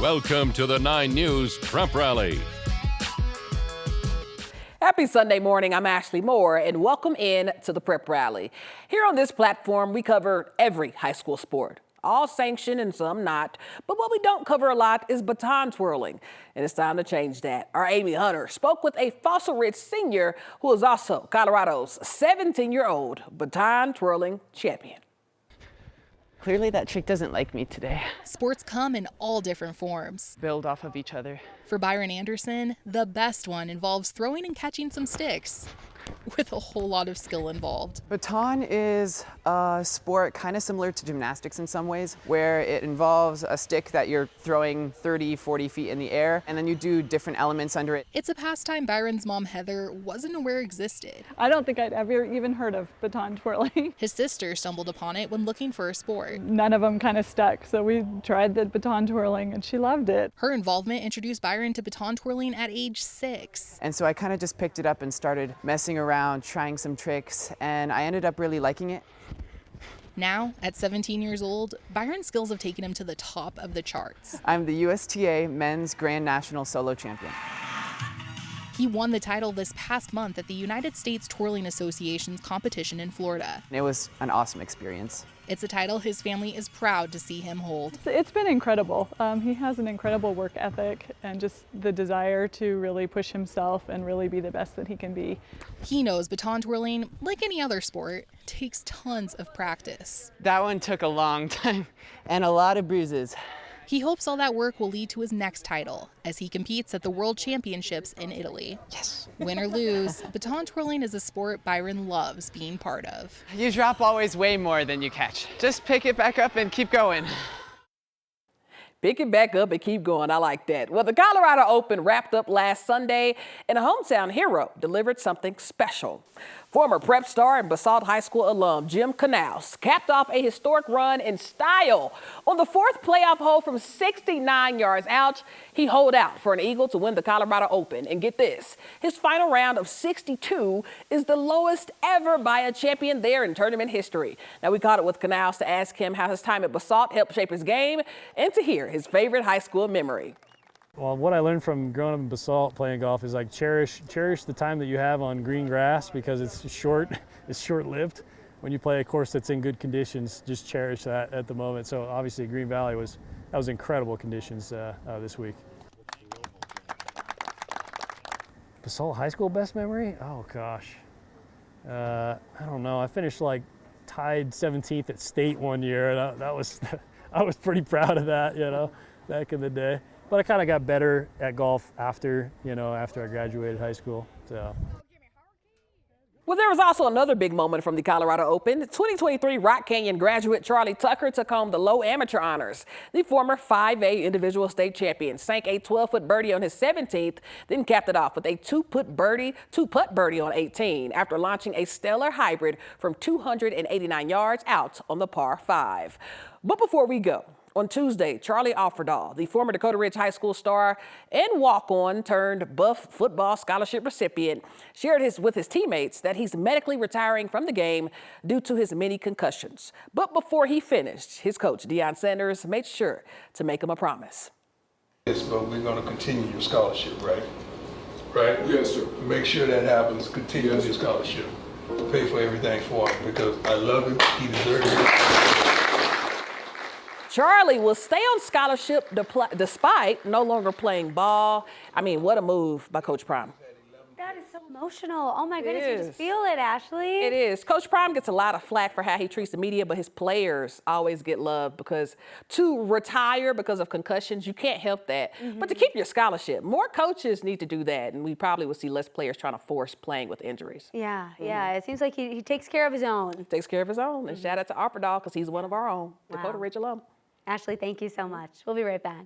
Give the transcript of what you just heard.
Welcome to the 9 News Prep Rally. Happy Sunday morning. I'm Ashley Moore, and welcome in to the Prep Rally. Here on this platform, we cover every high school sport, all sanctioned and some not. But what we don't cover a lot is baton twirling, and it's time to change that. Our Amy Hunter spoke with a Fossil Ridge senior who is also Colorado's 17-year-old baton twirling champion. Clearly that trick doesn't like me today. Sports come in all different forms. Build off of each other. For Byron Anderson, the best one involves throwing and catching some sticks, with a whole lot of skill involved. Baton is a sport kind of similar to gymnastics in some ways, where it involves a stick that you're throwing 30, 40 feet in the air, and then you do different elements under it. It's a pastime Byron's mom, Heather, wasn't aware existed. I don't think I'd ever even heard of baton twirling. His sister stumbled upon it when looking for a sport. None of them kind of stuck, so we tried the baton twirling and she loved it. Her involvement introduced Byron to baton twirling at age 6. And so I kind of just picked it up and started messing around, trying some tricks, and I ended up really liking it. Now, at 17 years old, Byron's skills have taken him to the top of the charts. I'm the USTA Men's Grand National Solo Champion. He won the title this past month at the United States Twirling Association's competition in Florida. It was an awesome experience. It's a title his family is proud to see him hold. It's been incredible. He has an incredible work ethic and just the desire to really push himself and really be the best that he can be. He knows baton twirling, like any other sport, takes tons of practice. That one took a long time and a lot of bruises. He hopes all that work will lead to his next title as he competes at the World Championships in Italy. Yes. Win or lose, baton twirling is a sport Byron loves being part of. You drop always way more than you catch. Just pick it back up and keep going. Pick it back up and keep going. I like that. Well, the Colorado Open wrapped up last Sunday, and a hometown hero delivered something special. Former prep star and Basalt High School alum Jim Knaus capped off a historic run in style. On the 4th playoff hole from 69 yards out, he holed out for an eagle to win the Colorado Open. And get this, his final round of 62 is the lowest ever by a champion there in tournament history. Now, we caught up with Knaus to ask him how his time at Basalt helped shape his game and to hear his favorite high school memory. Well, what I learned from growing up in Basalt playing golf is like cherish the time that you have on green grass because it's short-lived. When you play a course that's in good conditions, just cherish that at the moment. So obviously Green Valley was incredible conditions this week. Basalt High School best memory? Oh gosh, I don't know. I finished like tied 17th at state one year, and that was I was pretty proud of that, back in the day. But I kind of got better at golf after I graduated high school. So. Well, there was also another big moment from the Colorado Open. 2023 Rock Canyon graduate Charlie Tucker took home the low amateur honors. The former 5A individual state champion sank a 12-foot birdie on his 17th, then capped it off with a two-putt birdie on 18 after launching a stellar hybrid from 289 yards out on the par 5. But before we go, on Tuesday, Charlie Offerdahl, the former Dakota Ridge High School star and walk-on turned Buff football scholarship recipient, shared with his teammates that he's medically retiring from the game due to his many concussions. But before he finished, his coach, Deion Sanders, made sure to make him a promise. Yes, but we're going to continue your scholarship, right? Right? Yes, sir. Make sure that happens. Continue your scholarship. Pay for everything for him because I love him. He deserves it. Charlie will stay on scholarship despite no longer playing ball. I mean, what a move by Coach Prime. That is so emotional. Oh my goodness, you just feel it, Ashley. It is. Coach Prime gets a lot of flack for how he treats the media, but his players always get love because to retire because of concussions, you can't help that. But to keep your scholarship, more coaches need to do that, and we probably will see less players trying to force playing with injuries. Yeah, it seems like he takes care of his own. Takes care of his own, and shout out to Offerdahl because he's one of our own, Dakota Ridge alum. Ashley, thank you so much. We'll be right back.